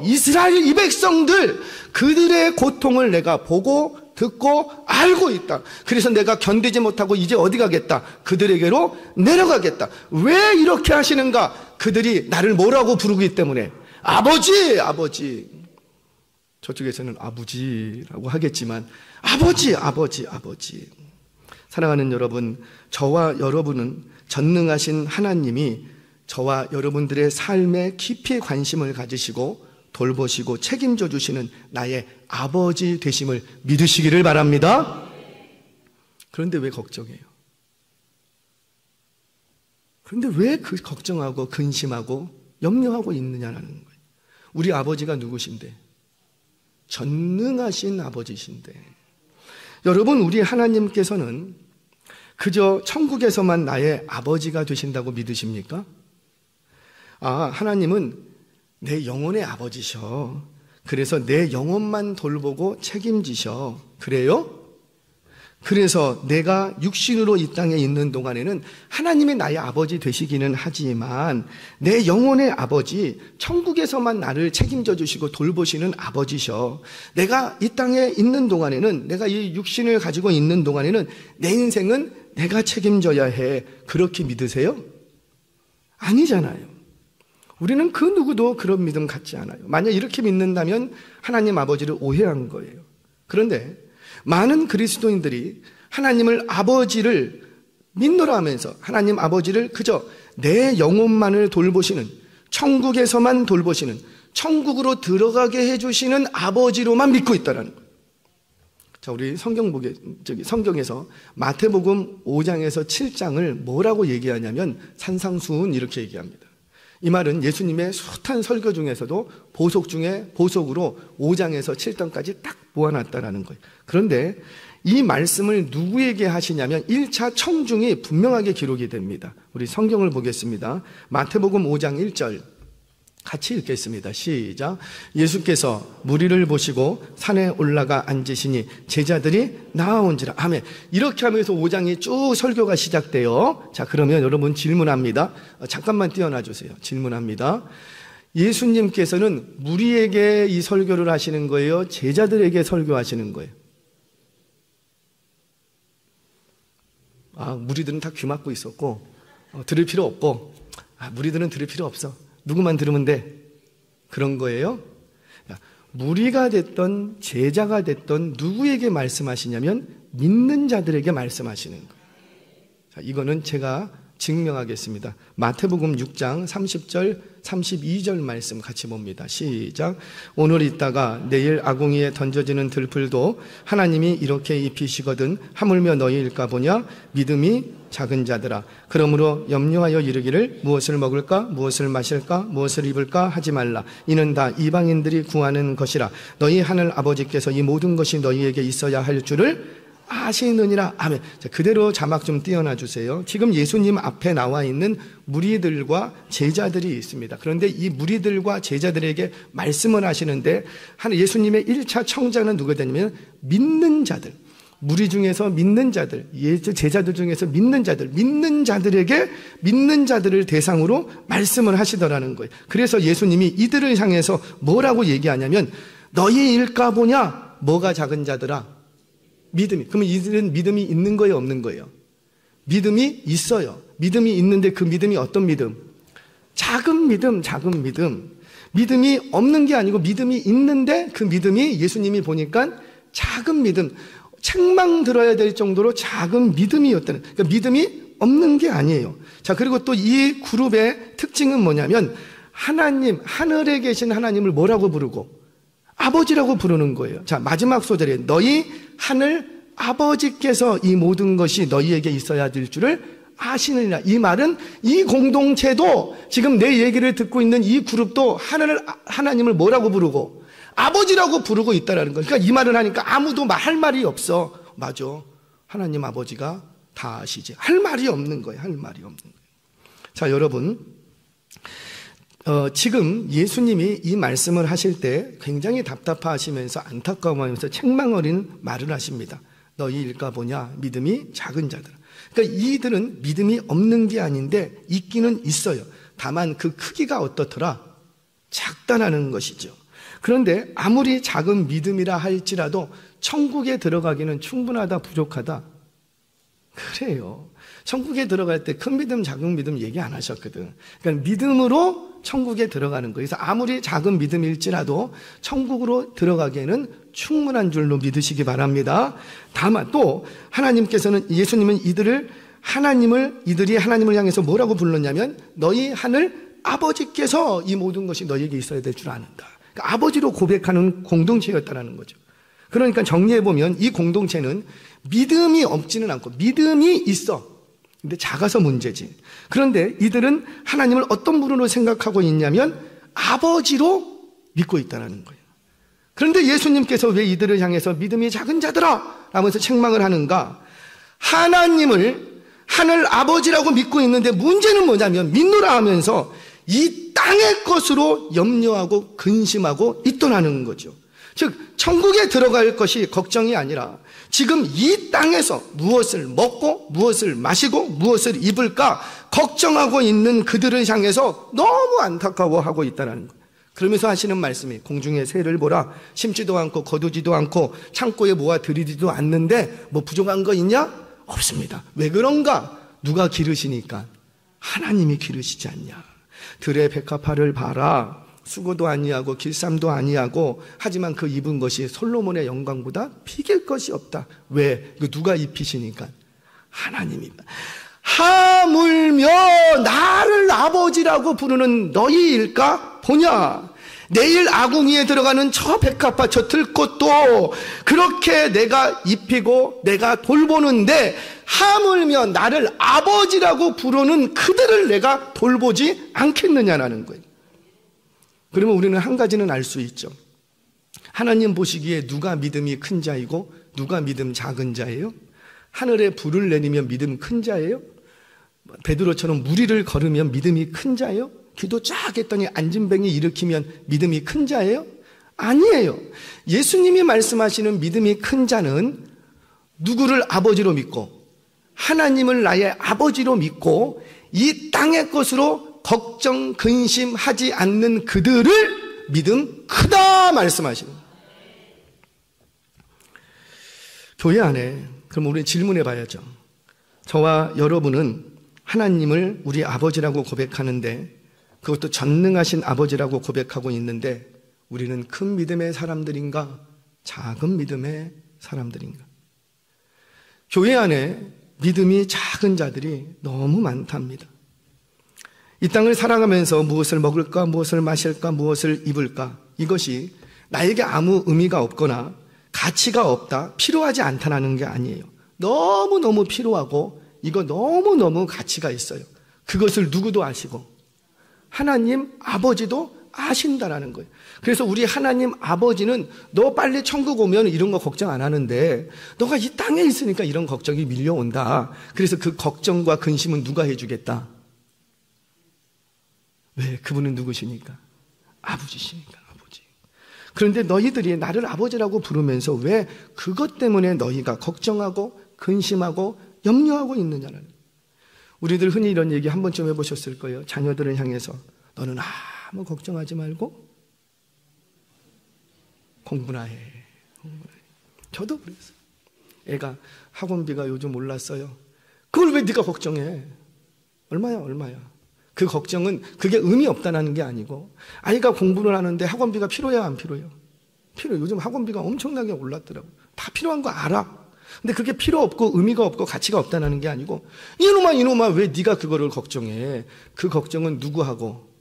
이스라엘 이 백성들 그들의 고통을 내가 보고 듣고 알고 있다. 그래서 내가 견디지 못하고 이제 어디 가겠다? 그들에게로 내려가겠다. 왜 이렇게 하시는가? 그들이 나를 뭐라고 부르기 때문에 아버지, 아버지. 저쪽에서는 아버지라고 하겠지만 아버지, 아버지, 아버지. 사랑하는 여러분, 저와 여러분은 전능하신 하나님이 저와 여러분들의 삶에 깊이 관심을 가지시고 돌보시고 책임져 주시는 나의 아버지 되심을 믿으시기를 바랍니다. 그런데 왜 걱정해요? 그런데 왜 그 걱정하고 근심하고 염려하고 있느냐라는 거예요. 우리 아버지가 누구신데? 전능하신 아버지신데, 여러분, 우리 하나님께서는 그저 천국에서만 나의 아버지가 되신다고 믿으십니까? 하나님은 내 영혼의 아버지셔. 그래서 내 영혼만 돌보고 책임지셔. 그래요? 그래서 내가 육신으로 이 땅에 있는 동안에는 하나님이 나의 아버지 되시기는 하지만 내 영혼의 아버지, 천국에서만 나를 책임져 주시고 돌보시는 아버지셔. 내가 이 땅에 있는 동안에는, 내가 이 육신을 가지고 있는 동안에는 내 인생은 내가 책임져야 해. 그렇게 믿으세요? 아니잖아요. 우리는 그 누구도 그런 믿음 갖지 않아요. 만약 이렇게 믿는다면 하나님 아버지를 오해한 거예요. 그런데 많은 그리스도인들이 하나님을 아버지를 믿노라 하면서 하나님 아버지를 그저 내 영혼만을 돌보시는, 천국에서만 돌보시는, 천국으로 들어가게 해주시는 아버지로만 믿고 있다는 거예요. 자, 우리 성경에서 마태복음 5장에서 7장을 뭐라고 얘기하냐면 산상수훈 이렇게 얘기합니다. 이 말은 예수님의 숱한 설교 중에서도 보석 중에 보석으로 5장에서 7장까지 딱 모아놨다라는 거예요. 그런데 이 말씀을 누구에게 하시냐면 1차 청중이 분명하게 기록이 됩니다. 우리 성경을 보겠습니다. 마태복음 5장 1절 같이 읽겠습니다. 시작. 예수께서 무리를 보시고 산에 올라가 앉으시니 제자들이 나아온지라. 아멘. 이렇게 하면서 5장이 쭉 설교가 시작돼요. 자, 그러면 여러분 질문합니다. 잠깐만 띄워놔 주세요. 질문합니다. 예수님께서는 무리에게 이 설교를 하시는 거예요? 제자들에게 설교하시는 거예요? 무리들은 다 귀 막고 있었고 들을 필요 없고 무리들은 들을 필요 없어. 누구만 들으면 돼. 그런 거예요? 무리가 됐던 제자가 됐던 누구에게 말씀하시냐면 믿는 자들에게 말씀하시는 거예요. 자, 이거는 제가 증명하겠습니다. 마태복음 6장 30절 32절 말씀 같이 봅니다. 시작. 오늘 있다가 내일 아궁이에 던져지는 들풀도 하나님이 이렇게 입히시거든 하물며 너희일까 보냐. 믿음이 작은 자들아. 그러므로 염려하여 이르기를 무엇을 먹을까 무엇을 마실까 무엇을 입을까 하지 말라. 이는 다 이방인들이 구하는 것이라. 너희 하늘 아버지께서 이 모든 것이 너희에게 있어야 할 줄을 아시느니라. 아멘. 자, 그대로 자막 좀 띄워놔 주세요. 지금 예수님 앞에 나와 있는 무리들과 제자들이 있습니다. 그런데 이 무리들과 제자들에게 말씀을 하시는데 예수님의 1차 청자는 누가 되냐면 믿는 자들, 무리 중에서 믿는 자들, 제자들 중에서 믿는 자들에게 믿는 자들을 대상으로 말씀을 하시더라는 거예요. 그래서 예수님이 이들을 향해서 뭐라고 얘기하냐면 너희일까 보냐. 뭐가 작은 자들아? 믿음이. 그러면 이들은 믿음이 있는 거예요, 없는 거예요? 믿음이 있어요. 믿음이 있는데 그 믿음이 어떤 믿음? 작은 믿음. 믿음이 없는 게 아니고 믿음이 있는데 그 믿음이 예수님이 보니까 작은 믿음, 책망 들어야 될 정도로 작은 믿음이었다는. 그러니까 믿음이 없는 게 아니에요. 자, 그리고 또 이 그룹의 특징은 뭐냐면 하나님, 하늘에 계신 하나님을 뭐라고 부르고? 아버지라고 부르는 거예요. 자, 마지막 소절에 너희 하늘 아버지께서 이 모든 것이 너희에게 있어야 될 줄을 아시느니라. 이 말은 이 공동체도 지금 내 얘기를 듣고 있는 이 그룹도 하나님을 뭐라고 부르고? 아버지라고 부르고 있다라는 거예요. 그러니까 이 말을 하니까 아무도 할 말이 없어. 맞아. 하나님 아버지가 다 아시지. 할 말이 없는 거예요. 자, 여러분. 지금 예수님이 이 말씀을 하실 때 굉장히 답답하시면서 안타까워하면서 책망 어린 말을 하십니다. 너희일까 보냐. 믿음이 작은 자들. 그러니까 이들은 믿음이 없는 게 아닌데 있기는 있어요. 다만 그 크기가 어떻더라? 작다라는 것이죠. 그런데 아무리 작은 믿음이라 할지라도 천국에 들어가기는 충분하다, 부족하다? 그래요. 천국에 들어갈 때 큰 믿음, 작은 믿음 얘기 안 하셨거든. 그러니까 믿음으로 천국에 들어가는 거예요. 그래서 아무리 작은 믿음일지라도 천국으로 들어가기에는 충분한 줄로 믿으시기 바랍니다. 다만 또 하나님께서는, 예수님은 이들이 하나님을 향해서 뭐라고 불렀냐면 너희 하늘 아버지께서 이 모든 것이 너희에게 있어야 될 줄 아는다. 그러니까 아버지로 고백하는 공동체였다는 거죠. 그러니까 정리해보면 이 공동체는 믿음이 없지는 않고 믿음이 있어. 근데 작아서 문제지. 그런데 이들은 하나님을 어떤 분으로 생각하고 있냐면 아버지로 믿고 있다는 거예요. 그런데 예수님께서 왜 이들을 향해서 믿음이 작은 자들아 라면서 책망을 하는가? 하나님을 하늘 아버지라고 믿고 있는데 문제는 뭐냐면 믿노라 하면서 이 땅의 것으로 염려하고 근심하고 있더라는 거죠. 즉 천국에 들어갈 것이 걱정이 아니라 지금 이 땅에서 무엇을 먹고 무엇을 마시고 무엇을 입을까 걱정하고 있는 그들을 향해서 너무 안타까워하고 있다는 거예요. 그러면서 하시는 말씀이 공중의 새를 보라. 심지도 않고 거두지도 않고 창고에 모아 들이지도 않는데 뭐 부족한 거 있냐? 없습니다. 왜 그런가? 누가 기르시니까? 하나님이 기르시지 않냐. 들의 백합화를 봐라. 수고도 아니하고 길쌈도 아니하고 하지만 그 입은 것이 솔로몬의 영광보다 비길 것이 없다. 왜? 이거 누가 입히시니까? 하나님입니다. 하물며 나를 아버지라고 부르는 너희일까 보냐. 내일 아궁이에 들어가는 저 백합화, 저 들꽃도 그렇게 내가 입히고 내가 돌보는데 하물며 나를 아버지라고 부르는 그들을 내가 돌보지 않겠느냐라는 거예요. 그러면 우리는 한 가지는 알 수 있죠. 하나님 보시기에 누가 믿음이 큰 자이고 누가 믿음 작은 자예요? 하늘에 불을 내리면 믿음 큰 자예요? 베드로처럼 무리를 걸으면 믿음이 큰 자예요? 기도 쫙 했더니 안진뱅이 일으키면 믿음이 큰 자예요? 아니에요. 예수님이 말씀하시는 믿음이 큰 자는 누구를 아버지로 믿고 하나님을 나의 아버지로 믿고 이 땅의 것으로 걱정, 근심하지 않는 그들을 믿음 크다 말씀하시는 거예요. 교회 안에 그럼 우리 질문해 봐야죠. 저와 여러분은 하나님을 우리 아버지라고 고백하는데 그것도 전능하신 아버지라고 고백하고 있는데 우리는 큰 믿음의 사람들인가 작은 믿음의 사람들인가? 교회 안에 믿음이 작은 자들이 너무 많답니다. 이 땅을 살아가면서 무엇을 먹을까, 무엇을 마실까, 무엇을 입을까 이것이 나에게 아무 의미가 없거나 가치가 없다, 필요하지 않다는 게 아니에요. 너무너무 필요하고 이거 너무너무 가치가 있어요. 그것을 누구도 아시고 하나님 아버지도 아신다라는 거예요. 그래서 우리 하나님 아버지는 너 빨리 천국 오면 이런 거 걱정 안 하는데 너가 이 땅에 있으니까 이런 걱정이 밀려온다. 그래서 그 걱정과 근심은 누가 해주겠다? 왜? 그분은 누구시니까? 아버지시니까 아버지. 그런데 너희들이 나를 아버지라고 부르면서 왜 그것 때문에 너희가 걱정하고 근심하고 염려하고 있느냐는 거예요. 우리들 흔히 이런 얘기 한 번쯤 해보셨을 거예요. 자녀들을 향해서 너는 아무 걱정하지 말고 공부나 해. 저도 그랬어요. 애가 학원비가 요즘 올랐어요. 그걸 왜 네가 걱정해? 얼마야? 그 걱정은 그게 의미 없다는 게 아니고 아이가 공부를 하는데 학원비가 필요해요, 안 필요해요? 필요해요. 요즘 학원비가 엄청나게 올랐더라고요. 다 필요한 거 알아. 근데 그게 필요 없고 의미가 없고 가치가 없다는 게 아니고 이놈아 왜 네가 그거를 걱정해? 그 걱정은 누구하고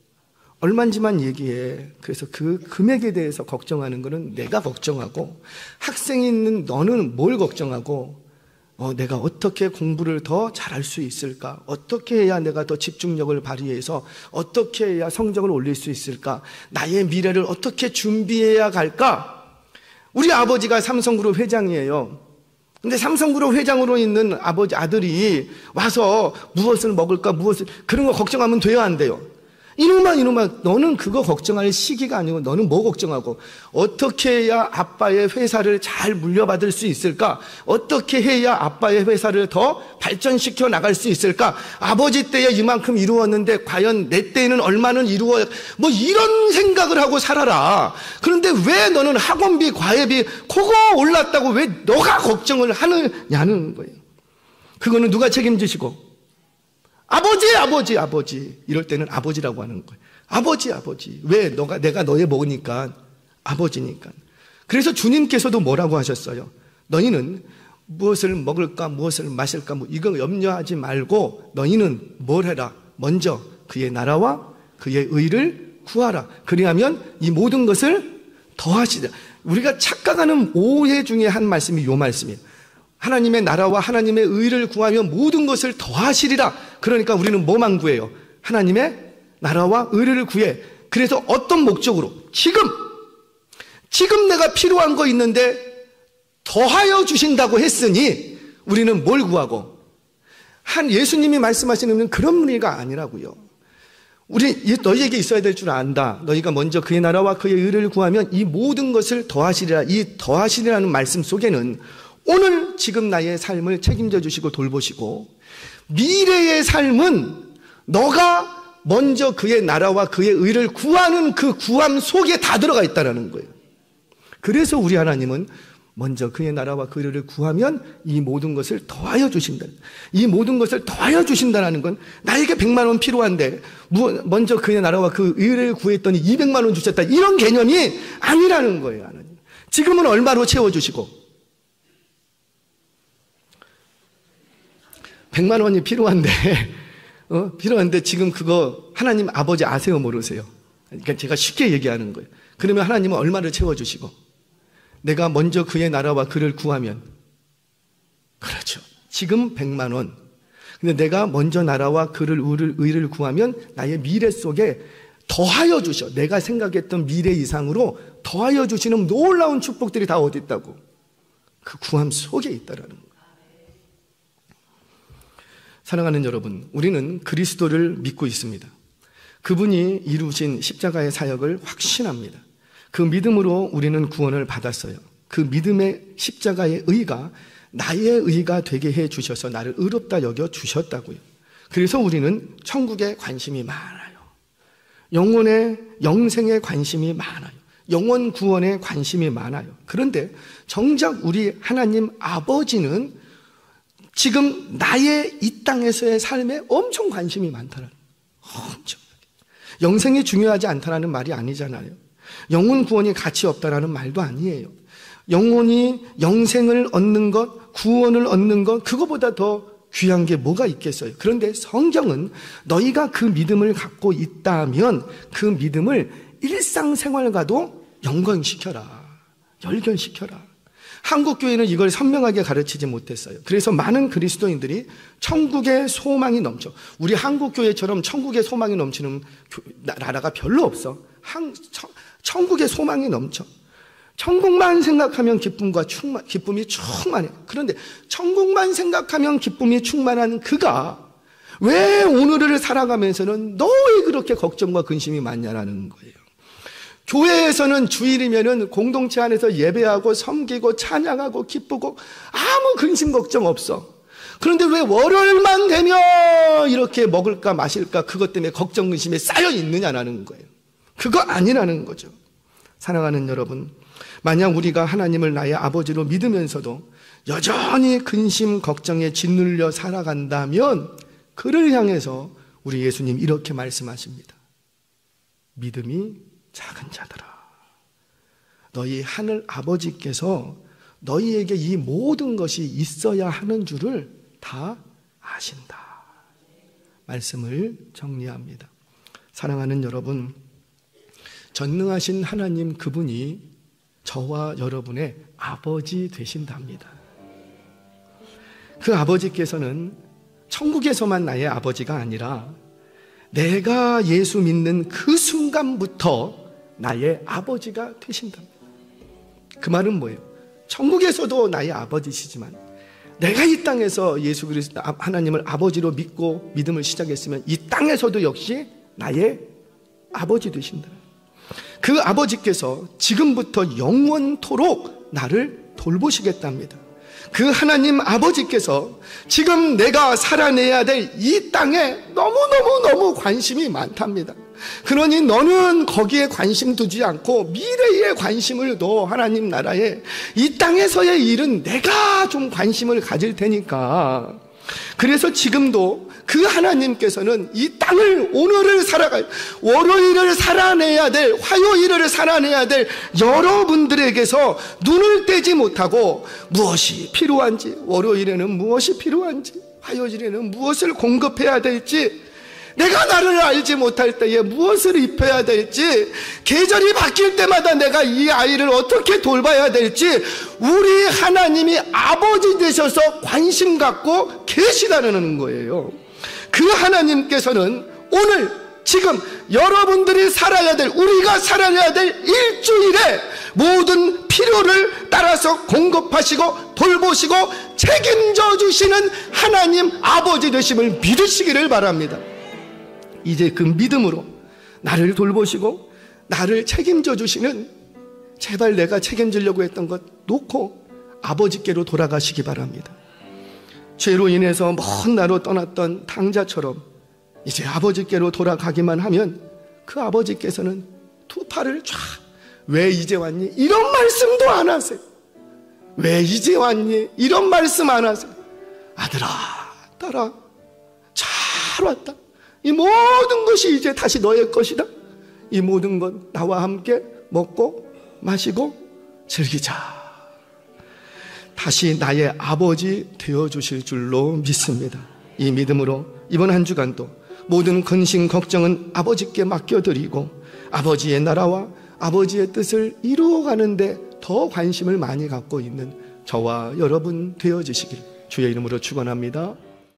얼마인지만 얘기해. 그래서 그 금액에 대해서 걱정하는 거는 내가 걱정하고 학생이 있는 너는 뭘 걱정하고 내가 어떻게 공부를 더 잘할 수 있을까? 어떻게 해야 내가 더 집중력을 발휘해서 어떻게 해야 성적을 올릴 수 있을까? 나의 미래를 어떻게 준비해야 갈까? 우리 아버지가 삼성그룹 회장이에요. 근데 삼성그룹 회장으로 있는 아들이 와서 무엇을 먹을까 그런 거 걱정하면 돼요, 안 돼요? 이놈아 너는 그거 걱정할 시기가 아니고 너는 뭐 걱정하고 어떻게 해야 아빠의 회사를 잘 물려받을 수 있을까? 어떻게 해야 아빠의 회사를 더 발전시켜 나갈 수 있을까? 아버지 때에 이만큼 이루었는데 과연 내 때에는 얼마는 이루어야 뭐 이런 생각을 하고 살아라. 그런데 왜 너는 학원비, 과외비 그거 올랐다고 왜 너가 걱정을 하느냐는 거예요. 그거는 누가 책임지시고 아버지 이럴 때는 아버지라고 하는 거예요. 아버지 왜 내가 너의 뭐니까 아버지니까. 그래서 주님께서도 뭐라고 하셨어요? 너희는 무엇을 먹을까 무엇을 마실까 이거 염려하지 말고 너희는 뭘 해라? 먼저 그의 나라와 그의 의를 구하라. 그리하면 이 모든 것을 더하시라. 우리가 착각하는 오해 중에 한 말씀이 이 말씀이에요. 하나님의 나라와 하나님의 의를 구하면 모든 것을 더하시리라. 그러니까 우리는 뭐만 구해요? 하나님의 나라와 의를 구해. 그래서 어떤 목적으로? 지금 내가 필요한 거 있는데 더하여 주신다고 했으니 우리는 뭘 구하고? 예수님이 말씀하시는 그런 문의가 아니라고요. 너희에게 있어야 될 줄 안다. 너희가 먼저 그의 나라와 그의 의를 구하면 이 모든 것을 더하시리라. 이 더하시리라는 말씀 속에는 오늘 지금 나의 삶을 책임져 주시고 돌보시고 미래의 삶은 너가 먼저 그의 나라와 그의 의를 구하는 그 구함 속에 다 들어가 있다는 거예요. 그래서 우리 하나님은 먼저 그의 나라와 그 의를 구하면 이 모든 것을 더하여 주신다. 이 모든 것을 더하여 주신다는 건 나에게 100만 원 필요한데 먼저 그의 나라와 그 의를 구했더니 200만 원 주셨다. 이런 개념이 아니라는 거예요. 하나님. 지금은 얼마로 채워주시고 100만 원이 필요한데 지금 그거 하나님 아버지 아세요 모르세요? 그러니까 제가 쉽게 얘기하는 거예요. 그러면 하나님은 얼마를 채워주시고 내가 먼저 그의 나라와 그를 구하면, 그렇죠, 지금 100만 원. 근데 내가 먼저 나라와 그를 의를 구하면 나의 미래 속에 더하여 주셔. 내가 생각했던 미래 이상으로 더하여 주시는 놀라운 축복들이 다 어디 있다고? 그 구함 속에 있다라는 거예요. 사랑하는 여러분, 우리는 그리스도를 믿고 있습니다. 그분이 이루신 십자가의 사역을 확신합니다. 그 믿음으로 우리는 구원을 받았어요. 그 믿음의 십자가의 의가 나의 의가 되게 해 주셔서 나를 의롭다 여겨 주셨다고요. 그래서 우리는 천국에 관심이 많아요. 영혼의 영생에 관심이 많아요. 영원 구원에 관심이 많아요. 그런데 정작 우리 하나님 아버지는 지금 나의 이 땅에서의 삶에 엄청 관심이 많다는, 엄청. 영생이 중요하지 않다라는 말이 아니잖아요. 영혼 구원이 가치 없다라는 말도 아니에요. 영혼이 영생을 얻는 것, 구원을 얻는 것, 그거보다 더 귀한 게 뭐가 있겠어요? 그런데 성경은 너희가 그 믿음을 갖고 있다면 그 믿음을 일상생활과도 연관시켜라, 열견시켜라. 한국교회는 이걸 선명하게 가르치지 못했어요. 그래서 많은 그리스도인들이 천국의 소망이 넘쳐, 우리 한국교회처럼 천국의 소망이 넘치는 나라가 별로 없어. 천국의 소망이 넘쳐. 천국만 생각하면 기쁨이 충만해. 그런데 천국만 생각하면 기쁨이 충만한 그가 왜 오늘을 살아가면서는 너 그렇게 걱정과 근심이 많냐라는 거예요. 교회에서는 주일이면은 공동체 안에서 예배하고 섬기고 찬양하고 기쁘고 아무 근심 걱정 없어. 그런데 왜 월요일만 되면 이렇게 먹을까 마실까 그것 때문에 걱정 근심에 쌓여 있느냐라는 거예요. 그거 아니라는 거죠. 사랑하는 여러분, 만약 우리가 하나님을 나의 아버지로 믿으면서도 여전히 근심 걱정에 짓눌려 살아간다면 그를 향해서 우리 예수님 이렇게 말씀하십니다. 믿음이 작은 자들아, 너희 하늘 아버지께서 너희에게 이 모든 것이 있어야 하는 줄을 다 아신다. 말씀을 정리합니다. 사랑하는 여러분, 전능하신 하나님 그분이 저와 여러분의 아버지 되신답니다. 그 아버지께서는 천국에서만 나의 아버지가 아니라 내가 예수 믿는 그 순간부터 나의 아버지가 되신답니다. 그 말은 뭐예요? 천국에서도 나의 아버지시지만 내가 이 땅에서 예수 그리스도 하나님을 아버지로 믿고 믿음을 시작했으면 이 땅에서도 역시 나의 아버지 되신다. 그 아버지께서 지금부터 영원토록 나를 돌보시겠답니다. 그 하나님 아버지께서 지금 내가 살아내야 될 이 땅에 너무너무 관심이 많답니다. 그러니 너는 거기에 관심 두지 않고 미래에 관심을 둬. 하나님 나라에 이 땅에서의 일은 내가 좀 관심을 가질 테니까. 그래서 지금도 그 하나님께서는 이 땅을 오늘을 살아갈, 월요일을 살아내야 될, 화요일을 살아내야 될 여러분들에게서 눈을 떼지 못하고 무엇이 필요한지, 월요일에는 무엇이 필요한지, 화요일에는 무엇을 공급해야 될지, 내가 나를 알지 못할 때에 무엇을 입혀야 될지, 계절이 바뀔 때마다 내가 이 아이를 어떻게 돌봐야 될지 우리 하나님이 아버지 되셔서 관심 갖고 계시다는 거예요. 그 하나님께서는 오늘 지금 여러분들이 살아야 될, 우리가 살아야 될 일주일에 모든 필요를 따라서 공급하시고 돌보시고 책임져 주시는 하나님 아버지 되심을 믿으시기를 바랍니다. 이제 그 믿음으로 나를 돌보시고 나를 책임져 주시는, 제발 내가 책임지려고 했던 것 놓고 아버지께로 돌아가시기 바랍니다. 죄로 인해서 먼 나로 떠났던 당자처럼 이제 아버지께로 돌아가기만 하면 그 아버지께서는 두 팔을 쫙, 왜 이제 왔니? 이런 말씀도 안 하세요. 왜 이제 왔니? 이런 말씀 안 하세요. 아들아, 딸아, 잘 왔다. 이 모든 것이 이제 다시 너의 것이다. 이 모든 것 나와 함께 먹고 마시고 즐기자. 다시 나의 아버지 되어주실 줄로 믿습니다. 이 믿음으로 이번 한 주간도 모든 근심 걱정은 아버지께 맡겨드리고 아버지의 나라와 아버지의 뜻을 이루어가는데 더 관심을 많이 갖고 있는 저와 여러분 되어주시길 주의 이름으로 축원합니다.